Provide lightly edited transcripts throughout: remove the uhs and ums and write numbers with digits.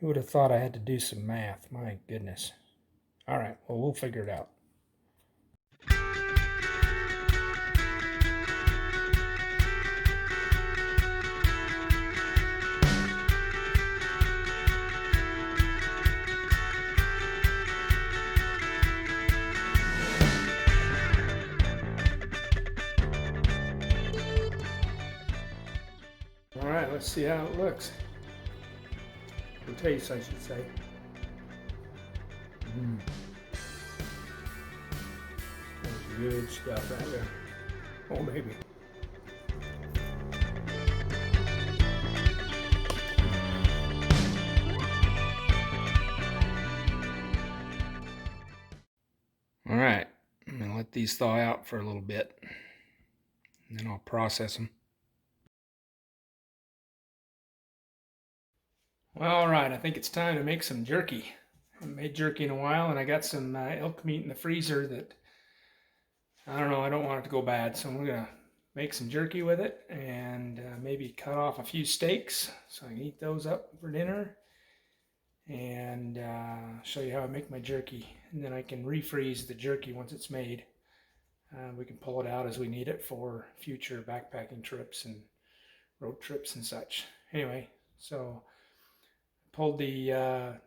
Who would have thought I had to do some math? My goodness. All right, well, we'll figure it out. All right, let's see how it looks. Or tastes, I should say. That's good stuff right there. Oh, baby. All right, I'm gonna let these thaw out for a little bit, and then I'll process them. Well, all right, I think it's time to make some jerky. I haven't made jerky in a while, and I got some elk meat in the freezer that, I don't know, I don't want it to go bad, so I'm gonna make some jerky with it, and maybe cut off a few steaks so I can eat those up for dinner, and show you how I make my jerky, and then I can refreeze the jerky once it's made. We can pull it out as we need it for future backpacking trips and road trips and such. Anyway, so pulled the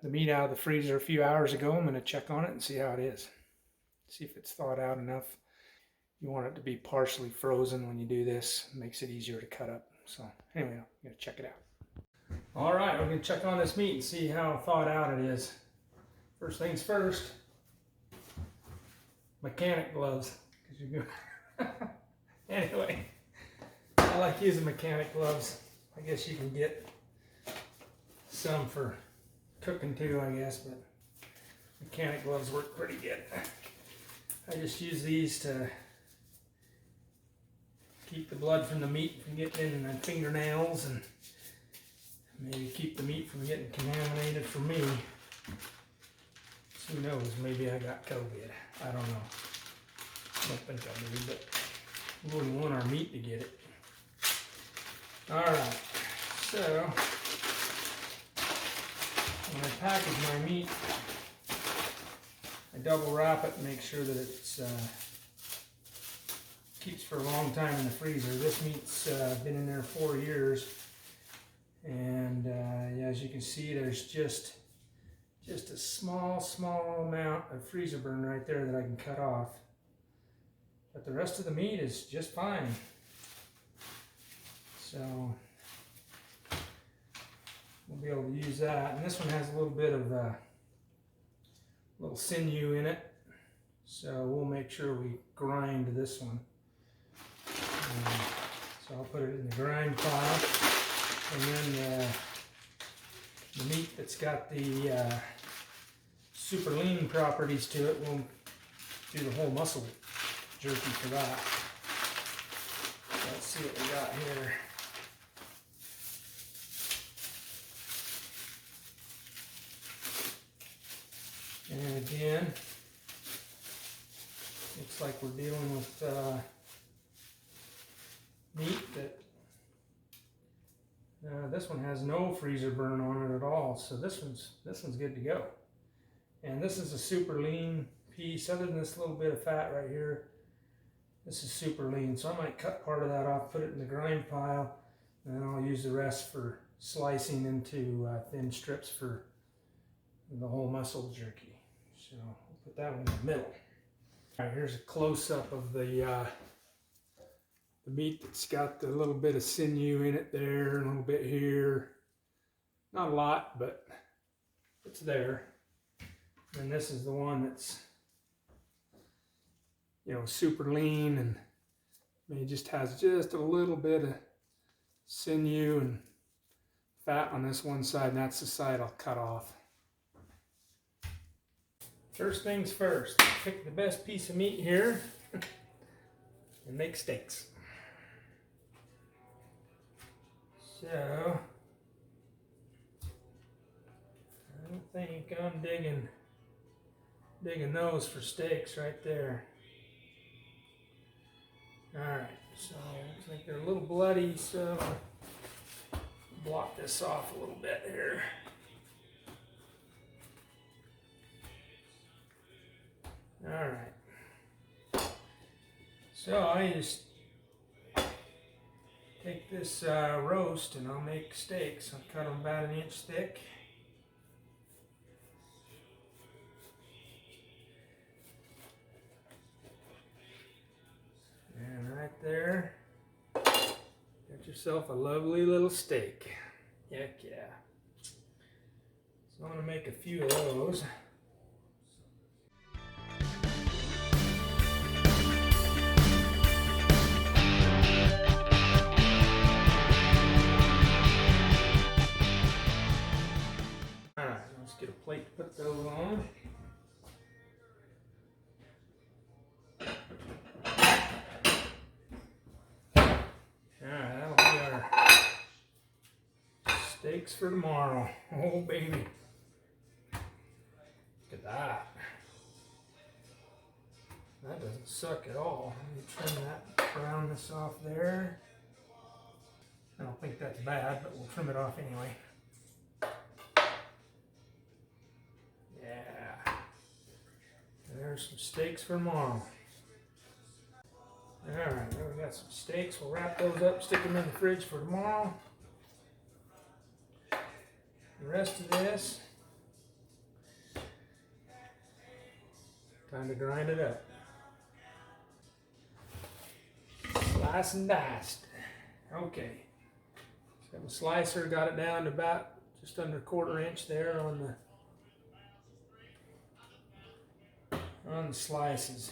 meat out of the freezer a few hours ago. I'm going to check on it and see how it is. See if it's thawed out enough. You want it to be partially frozen when you do this. It makes it easier to cut up. So anyway, I'm going to check it out. All right, we're going to check on this meat and see how thawed out it is. First things first, mechanic gloves. Anyway, I like using mechanic gloves. I guess you can get some for cooking too, I guess, but mechanic gloves work pretty good. I just use these to keep the blood from the meat from getting in my fingernails, and maybe keep the meat from getting contaminated for me. Who knows, maybe I got COVID. I don't know. I don't think I do, but we wouldn't want our meat to get it. Alright, so when I package my meat, I double wrap it and make sure that it's keeps for a long time in the freezer. This meat's been in there 4 years, and yeah, as you can see, there's just a small amount of freezer burn right there that I can cut off. But the rest of the meat is just fine. So we'll be able to use that. And this one has a little bit of little sinew in it. So we'll make sure we grind this one. So I'll put it in the grind pile. And then the meat that's got the super lean properties to it, we'll do the whole muscle jerky for that. Let's see what we got here. And again, looks like we're dealing with meat that this one has no freezer burn on it at all, so this one's good to go. And this is a super lean piece. Other than this little bit of fat right here, this is super lean, so I might cut part of that off, put it in the grind pile, and then I'll use the rest for slicing into thin strips for the whole muscle jerky. So I'll put that one in the middle. All right, here's a close-up of the meat that's got the little bit of sinew in it there, and a little bit here. Not a lot, but it's there. And this is the one that's, you know, super lean, and it just has just a little bit of sinew and fat on this one side, and that's the side I'll cut off. First things first, pick the best piece of meat here and make steaks. So I don't think I'm digging those for steaks right there. Alright, so looks like they're a little bloody, so block this off a little bit here. Alright. So I just take this roast and I'll make steaks. I'll cut them about 1 inch thick. And right there, got yourself a lovely little steak. Heck yeah. So I'm going to make a few of those. Alright, let's get a plate to put those on. Alright, that'll be our steaks for tomorrow. Oh baby. Look at that. That doesn't suck at all. Let me trim that, brownness off there. I don't think that's bad, but we'll trim it off anyway. Yeah. There's some steaks for tomorrow. Alright, there we got some steaks. We'll wrap those up, stick them in the fridge for tomorrow. The rest of this, time to grind it up. Slice and diced. Okay. So got my slicer, got it down to about just under 1/4 inch there on the slices.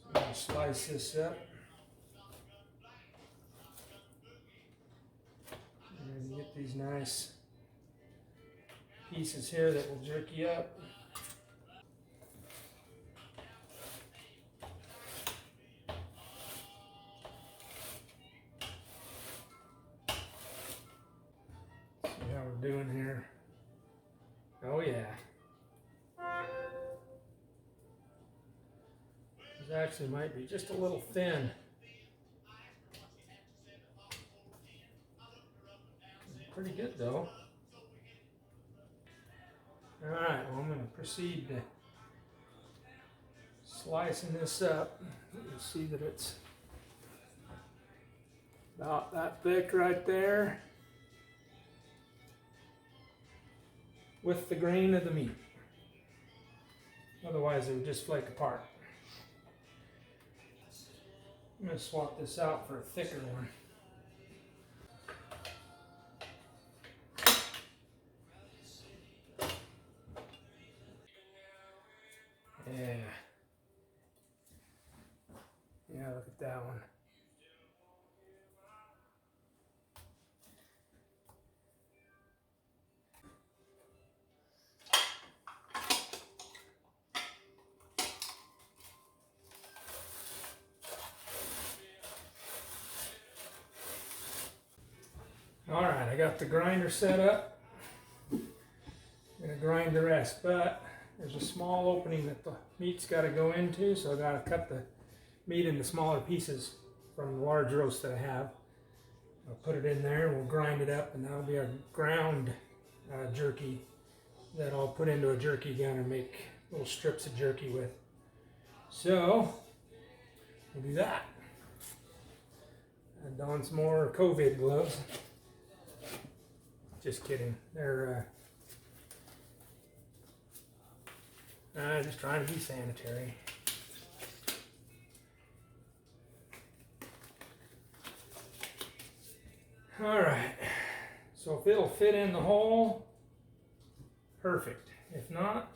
So I'm going to slice this up. And get these nice pieces here that will jerky up. See how we're doing here. Oh yeah. This actually might be just a little thin. Pretty good though. Alright, well I'm going to proceed to slicing this up. You'll see that it's about that thick right there with the grain of the meat. Otherwise it would just flake apart. I'm going to swap this out for a thicker one. Yeah. Yeah, look at that one. All right, I got the grinder set up. I'm gonna grind the rest, but there's a small opening that the meat's got to go into, so I got to cut the meat into smaller pieces from the large roast that I have. I'll put it in there and we'll grind it up, and that'll be our ground jerky that I'll put into a jerky gun and make little strips of jerky with. So we'll do that. And don some more COVID gloves. Just kidding. They're just trying to be sanitary. Alright, so if it'll fit in the hole, perfect. If not,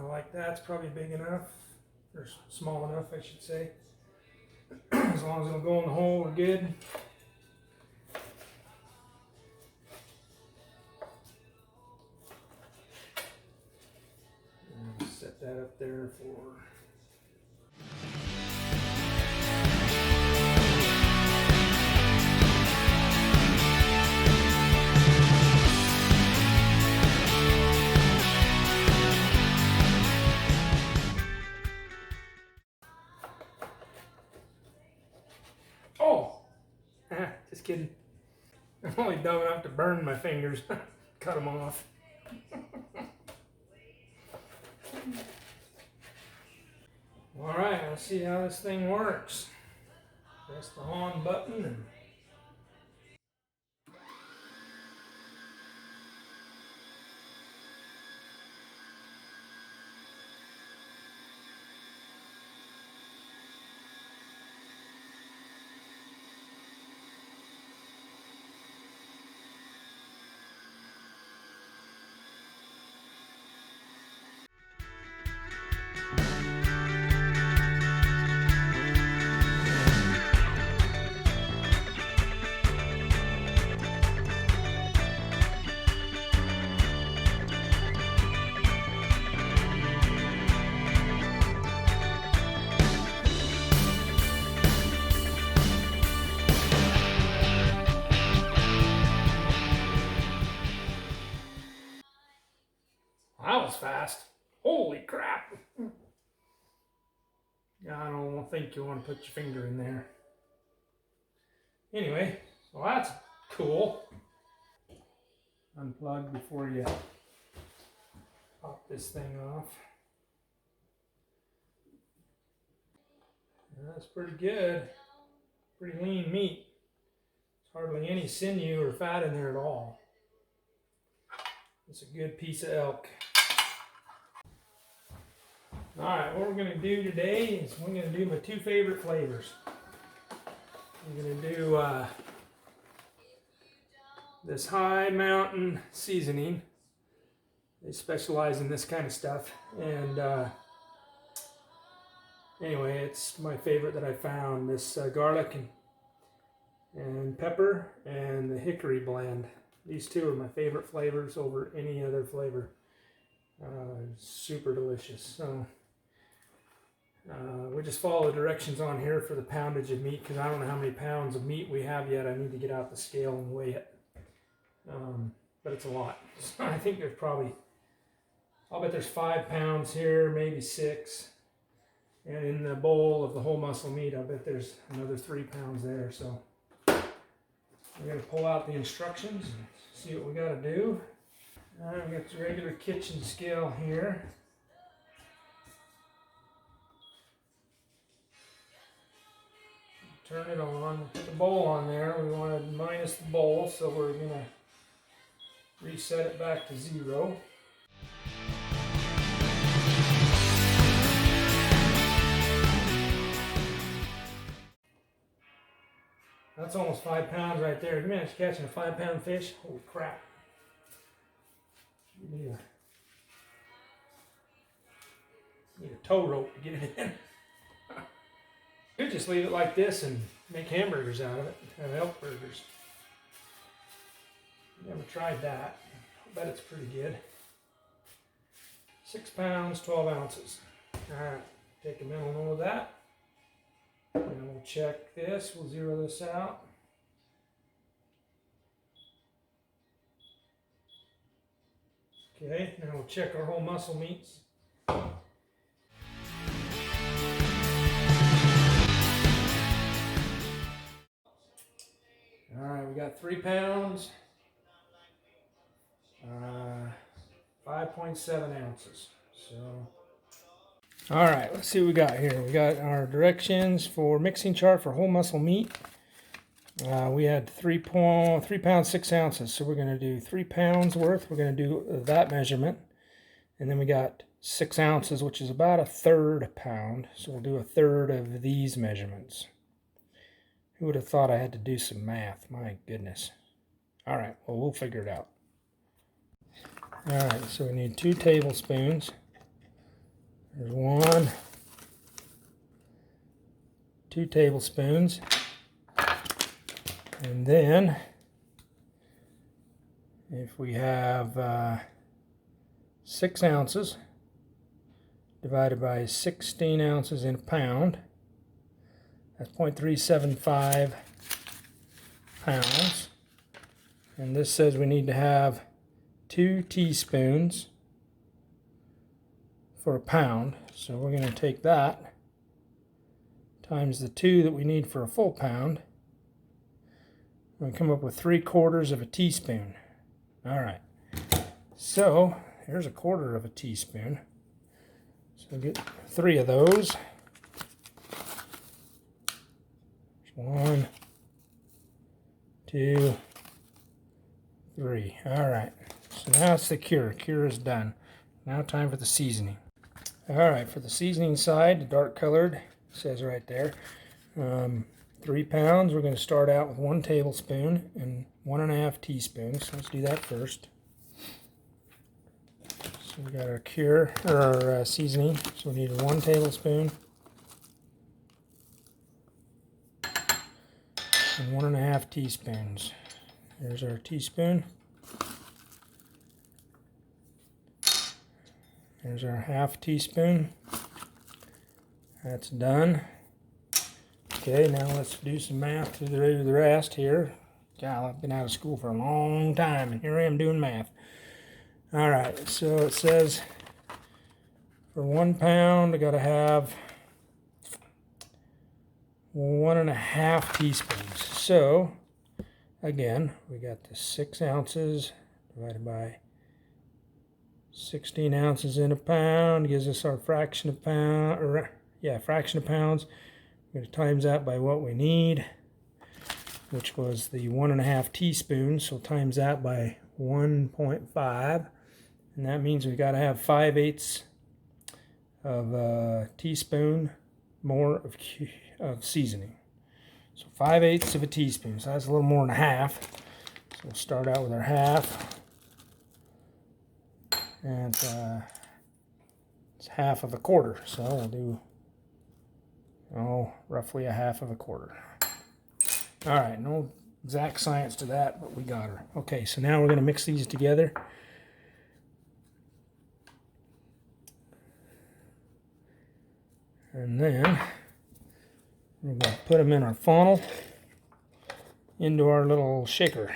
like that's probably big enough, or small enough I should say. As long as it'll go in the hole, we're good. Set that up there for just kidding. I'm only dumb enough to burn my fingers. Cut them off. Alright, let's see how this thing works. Press the on button and that was fast. Holy crap. I don't think you want to put your finger in there. Anyway, well that's cool. Unplug before you pop this thing off. That's pretty good. Pretty lean meat. There's hardly any sinew or fat in there at all. It's a good piece of elk. Alright, what we're going to do today is we're going to do my two favorite flavors. I'm going to do this Hi Mountain seasoning. They specialize in this kind of stuff. And anyway, it's my favorite that I found. This garlic and pepper and the hickory blend. These two are my favorite flavors over any other flavor. Super delicious. So we just follow the directions on here for the poundage of meat, because I don't know how many pounds of meat we have yet. I need to get out the scale and weigh it. But it's a lot. So I think there's probably, I'll bet there's 5 pounds here, maybe 6. And in the bowl of the whole muscle meat, I bet there's another 3 pounds there. So we're going to pull out the instructions and see what we got to do. We got the regular kitchen scale here. Turn it on, put the bowl on there. We want to minus the bowl, so we're going to reset it back to 0. That's almost 5 pounds right there. Can you imagine catching a 5-pound fish? Holy crap. You need a tow rope to get it in. You could just leave it like this and make hamburgers out of it. Have elk burgers. Never tried that. I bet it's pretty good. 6 pounds, 12 ounces. Alright, take a mental note of that. And we'll check this. We'll zero this out. Okay, now we'll check our whole muscle meats. Alright, we got 3 pounds, 5.7 ounces. So, alright, let's see what we got here. We got our directions for mixing chart for whole muscle meat. We had 3 pounds, 6 ounces. So we're going to do 3 pounds worth. We're going to do that measurement. And then we got 6 ounces, which is about 1/3 pound. So we'll do 1/3 of these measurements. Who would have thought I had to do some math? My goodness. All right, well, we'll figure it out. All right, so we need 2 tablespoons. There's 1. 2 tablespoons. And then, if we have 6 ounces divided by 16 ounces in a pound, that's 0.375 pounds. And this says we need to have 2 teaspoons for a pound. So we're going to take that times the 2 that we need for a full pound. I'm going to come up with 3/4 of a teaspoon. All right. So here's 1/4 of a teaspoon. So get 3 of those. 1, 2, 3. All right. So now it's the cure. Cure is done. Now time for the seasoning. All right, for the seasoning side, the dark colored, says right there, 3 pounds. We're going to start out with 1 tablespoon and 1.5 teaspoons. So let's do that first. So we got our cure, or our seasoning. So we need 1 tablespoon and 1.5 teaspoons. Here's our teaspoon. There's our 1/2 teaspoon. That's done. Okay, now let's do some math to the rest here. God, I've been out of school for a long time, and here I am doing math. All right, so it says for 1 pound, I gotta have 1.5 teaspoons. So, again, we got the 6 ounces divided by 16 ounces in a pound gives us our fraction of pound, or fraction of pounds. We're going to times that by what we need, which was the 1.5 teaspoons. So times that by 1.5, and that means we got to have 5/8 of a teaspoon more of seasoning. So 5/8 of a teaspoon. So that's a little more than a half. So we'll start out with our half. And it's 1/2 of a quarter, so we'll do roughly 1/2 of a quarter. All right, no exact science to that, but we got her. Okay, so now we're going to mix these together. And then we're going to put them in our funnel into our little shaker.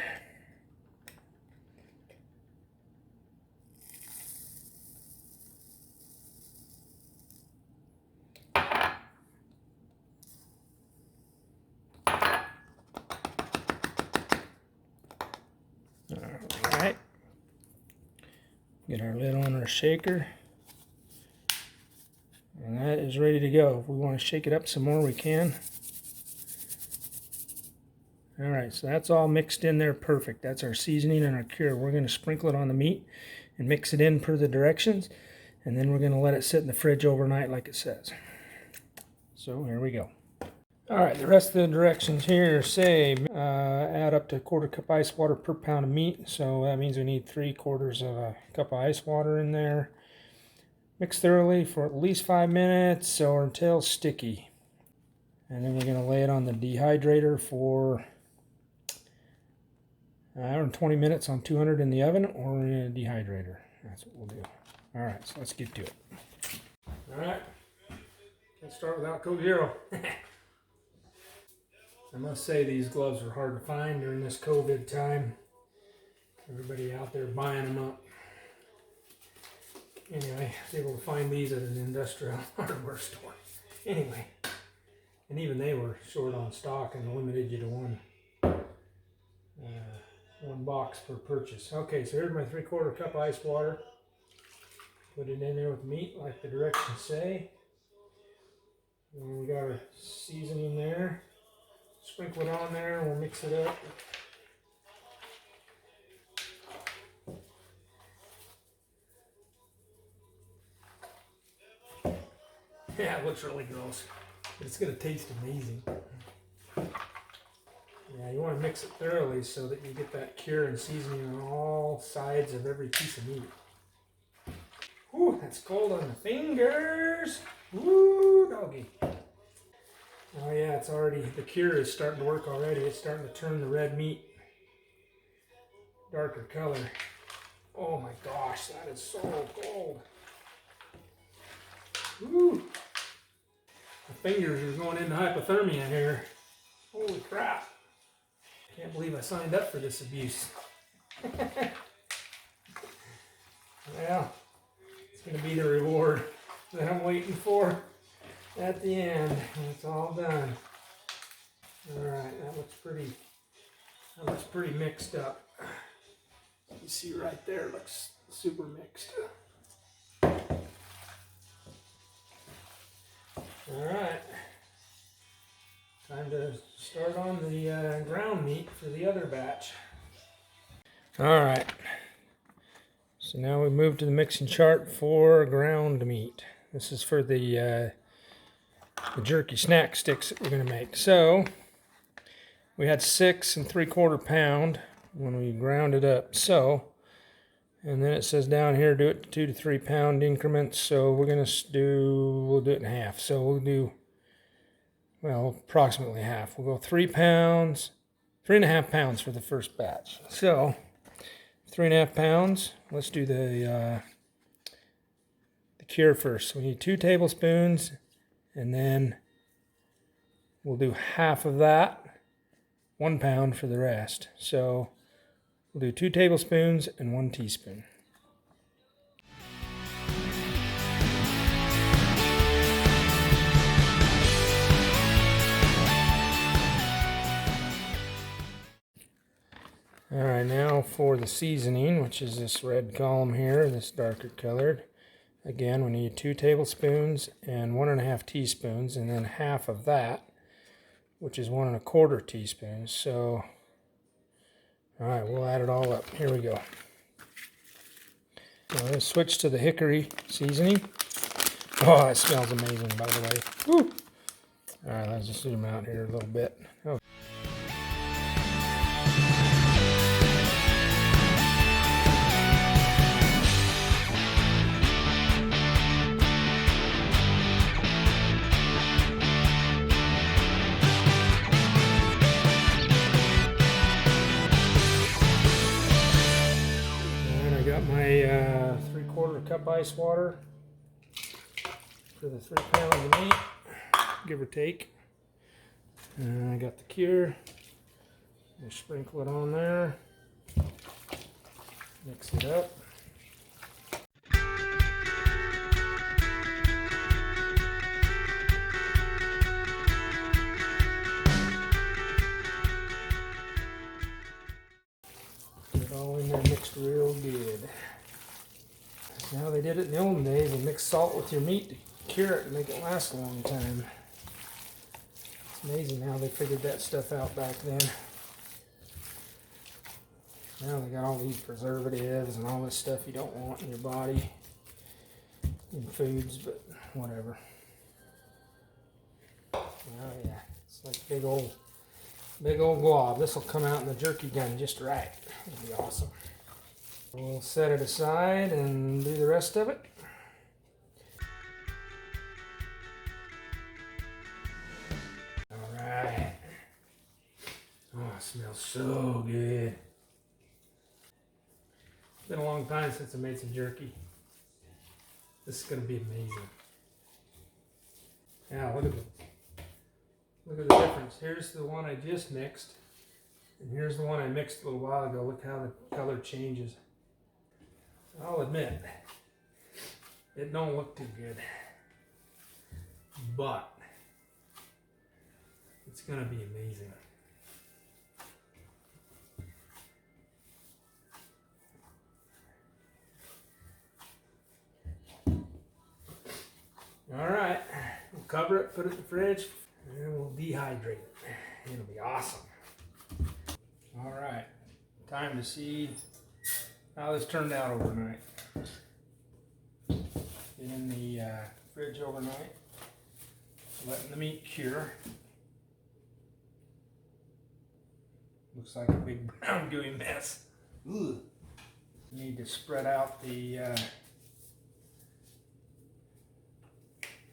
Alright, get our lid on our shaker, and that is ready to go. If we want to shake it up some more, we can. Alright, so that's all mixed in there perfect. That's our seasoning and our cure. We're going to sprinkle it on the meat and mix it in per the directions, and then we're going to let it sit in the fridge overnight like it says. So here we go. Alright, the rest of the directions here say add up to 1/4 cup ice water per pound of meat. So that means we need 3/4 of a cup of ice water in there. Mix thoroughly for at least 5 minutes or until sticky. And then we're going to lay it on the dehydrator for an hour and 20 minutes on 200 in the oven or in a dehydrator. That's what we'll do. Alright, so let's get to it. Alright, can't start without Coke Zero. I must say these gloves were hard to find during this COVID time. Everybody out there buying them up. Anyway, I was able to find these at an industrial hardware store. Anyway, and even they were short on stock and limited you to one box per purchase. Okay, so here's my 3/4 cup ice water. Put it in there with meat like the directions say. And we got our seasoning there. Sprinkle it on there, we'll mix it up. Yeah, it looks really gross, but it's going to taste amazing. Yeah, you want to mix it thoroughly so that you get that cure and seasoning on all sides of every piece of meat. Whew, that's cold on the fingers. Woo, doggy. Oh yeah, it's already, the cure is starting to work already. It's starting to turn the red meat darker color. Oh my gosh, that is so cold. Woo. My fingers are going into hypothermia here. Holy crap. Can't believe I signed up for this abuse. Well, it's going to be the reward that I'm waiting for at the end when it's all done. Alright, that looks pretty That looks pretty mixed up. You see right there, it looks super mixed. Alright, time to start on the ground meat for the other batch. Alright, so now we move to the mixing chart for ground meat. This is for the jerky snack sticks that we're going to make. So, we had 6 3/4 pound when we ground it up. So, and then it says down here, do it 2 to 3 pound increments. So we'll do it in half. So we'll do, well, approximately half. We'll go 3 pounds, 3.5 pounds for the first batch. So 3.5 pounds. Let's do the cure first. So we need 2 tablespoons, and then we'll do half of that, 1 pound for the rest. So we'll do 2 tablespoons and 1 teaspoon. Alright, now for the seasoning, which is this red column here, this darker colored. Again, we need 2 tablespoons and 1.5 teaspoons, and then half of that, which is 1 1/4 teaspoons. So, alright, we'll add it all up. Here we go. Now let's switch to the Hickory seasoning. Oh, it smells amazing, by the way. Woo! Alright, let's just zoom out here a little bit. Oh. My 3/4 cup ice water for the 3 pounds of meat, give or take. And I got the cure. I'll sprinkle it on there. Mix it up. Get it all in there mixed real good. That's how they did it in the olden days. They mix salt with your meat to cure it and make it last a long time. It's amazing how they figured that stuff out back then. Now they got all these preservatives and all this stuff you don't want in your body, in foods, but whatever. Oh yeah, it's like a big old glob. This will come out in the jerky gun just right. It'll be awesome. We'll set it aside and do the rest of it. Alright. Oh, it smells so good. It's been a long time since I made some jerky. This is going to be amazing. Now, look at the difference. Here's the one I just mixed. And here's the one I mixed a little while ago. Look how the color changes. I'll admit, it don't look too good, but it's gonna be amazing. All right, we'll cover it, put it in the fridge, and we'll dehydrate it. It'll be awesome. All right, time to see how this turned out overnight. Been in the fridge overnight, letting the meat cure. Looks like a big brown gooey mess. Ugh. Need to spread out the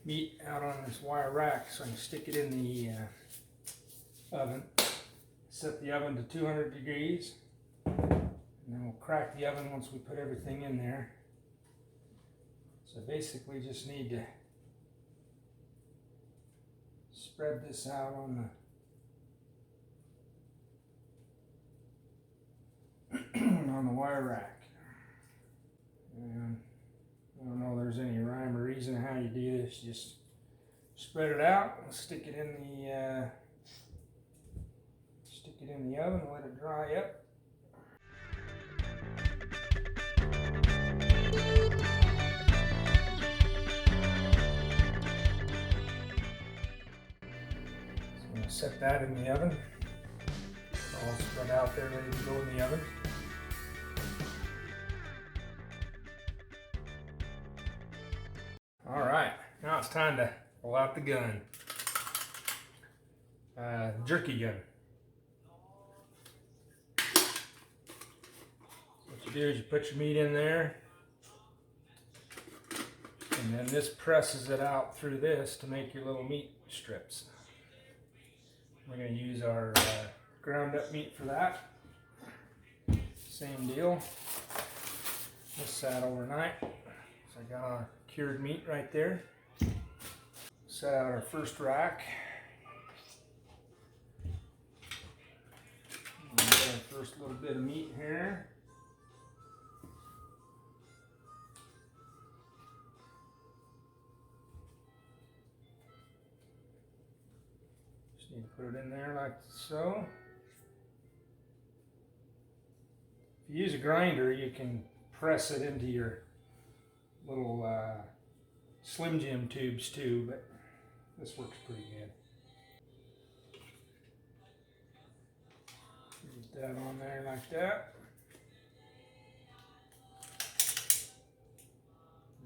meat out on this wire rack so I can stick it in the oven. Set the oven to 200 degrees. And then we'll crack the oven once we put everything in there. So basically just need to spread this out on the on the wire rack. And I don't know if there's any rhyme or reason how you do this. Just spread it out and stick it Stick it in the oven and let it dry up. So I'm going to set that in the oven. All spread out there, ready to go in the oven. All right, now it's time to pull out the gun. Jerky gun. What you do is you put your meat in there, and then this presses it out through this to make your little meat strips. We're going to use our ground up meat for that. Same deal. This sat overnight. So I got our cured meat right there. Set out our first rack. And get our first little bit of meat here. Just need to put it in there like so. If you use a grinder, you can press it into your little Slim Jim tubes too, but this works pretty good. Put that on there like that.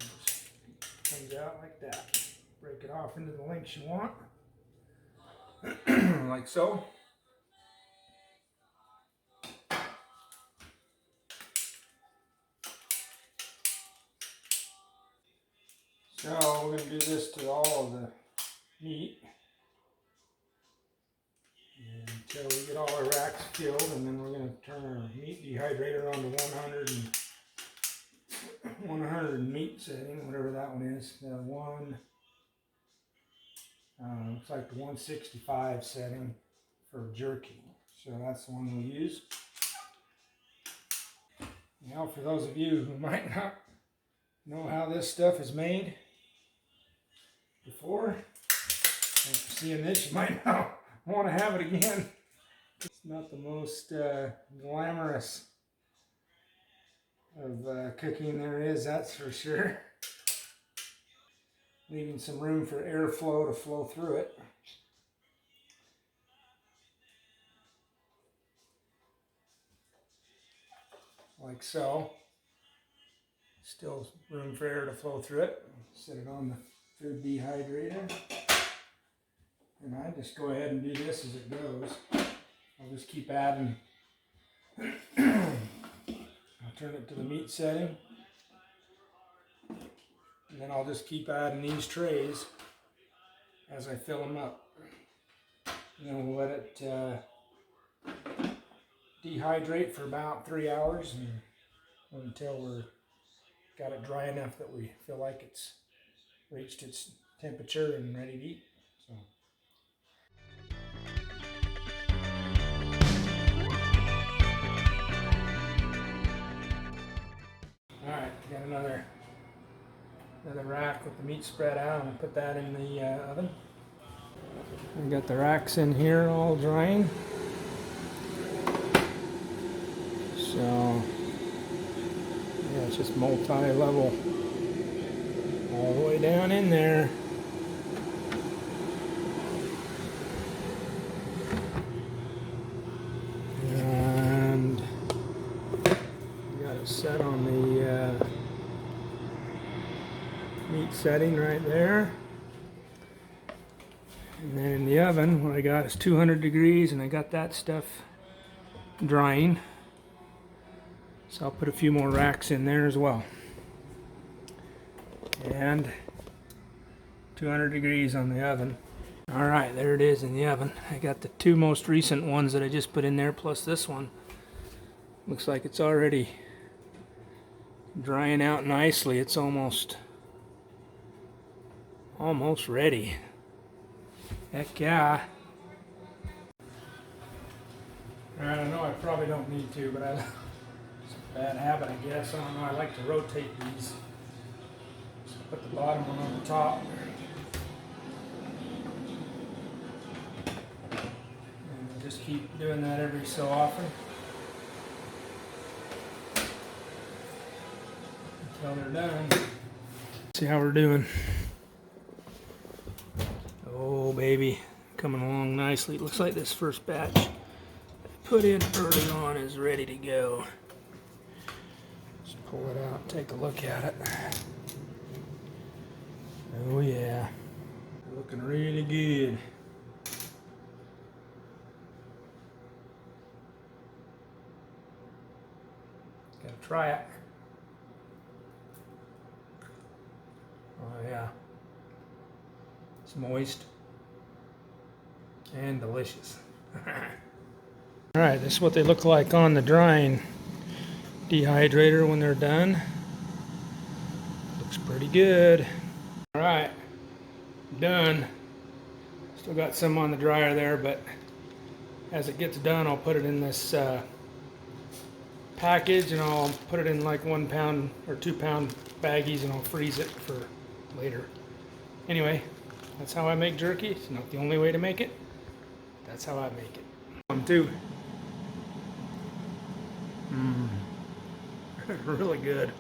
And just comes out like that. Break it off into the lengths you want, like so. So we're going to do this to all of the meat until we get all our racks filled, and then we're going to turn our meat dehydrator on to 100 meat setting, whatever that one is. Looks like the 165 setting for jerky. So that's the one we'll use. Now, for those of you who might not know how this stuff is made before, after seeing this, you might not want to have it again. It's not the most glamorous of cooking there is, that's for sure. Leaving some room for airflow to flow through it. Like so. Still room for air to flow through it. Set it on the food dehydrator. And I just go ahead and do this as it goes. I'll just keep adding. I'll turn it to the meat setting. And then I'll just keep adding these trays as I fill them up. And then we'll let it dehydrate for about 3 hours until we're got it dry enough that we feel like it's reached its temperature and ready to eat. So. Alright, got another rack with the meat spread out. I'm going to put that in the oven. We've got the racks in here all drying. So, yeah, it's just multi-level all the way down in there. And got it set on the meat setting right there. And then in the oven, what I got is 200 degrees, and I got that stuff drying. So I'll put a few more racks in there as well. And 200 degrees on the oven. Alright, there it is in the oven. I got the two most recent ones that I just put in there, plus this one. Looks like it's already drying out nicely. It's almost ready. Heck yeah. Alright, I know I probably don't need to, but it's a bad habit, I guess. I don't know, I like to rotate these. So put the bottom one on the top. And just keep doing that every so often until they're done. See how we're doing. Oh baby, coming along nicely. It looks like this first batch I put in early on is ready to go. Let's pull it out and take a look at it. Oh yeah, looking really good. Gotta try it. Oh yeah, it's moist and delicious. All right, this is what they look like on the drying dehydrator when they're done. Looks pretty good. All right, done. Still got some on the dryer there, but as it gets done, I'll put it in this package and I'll put it in like 1 pound or 2 pound baggies and I'll freeze it for later. Anyway, that's how I make jerky. It's not the only way to make it. That's how I make it. Too. Really good.